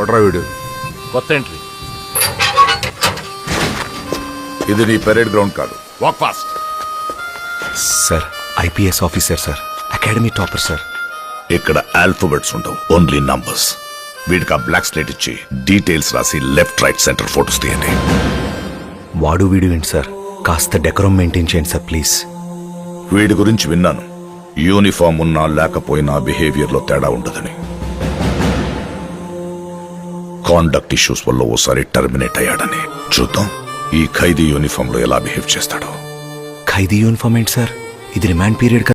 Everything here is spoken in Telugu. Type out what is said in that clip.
ఎవడ్రా వీడు? కొత్త ఎంట్రీ. ఇది నీ పెరేడ్ గ్రౌండ్ కాదు. Walk fast. Sir IPS officer sir, academy topper sir. ఇక్కడ ఆల్ఫాబెట్స్ ఉండవు, ఓన్లీ నంబర్స్. వీడికి ఆ బ్లాక్ స్లేట్ ఇచ్చి డీటెయిల్స్ రాసి లెఫ్ట్ రైట్ సెంటర్ ఫోటోస్ తీయండి. వాడు వీడు ఏంటి సార్, కాస్త డెకరం మెయింటైన్ చేయండి సార్ ప్లీజ్. వీడి గురించి విన్నాను, యూనిఫామ్ ఉన్నా లేకపోయినా బిహేవియర్ లో తేడా ఉండదని. కాండక్ట్ ఇష్యూస్ వల్ల ఓసారి టర్మినేట్ అయ్యాడని. చూద్దాం ఈ ఖైదీ యూనిఫామ్ లో ఎలా బిహేవ్ చేస్తాడో. ఖైదీ యూనిఫామ్ ఏంటి సార్, ఇది రిమాండ్ పీరియడ్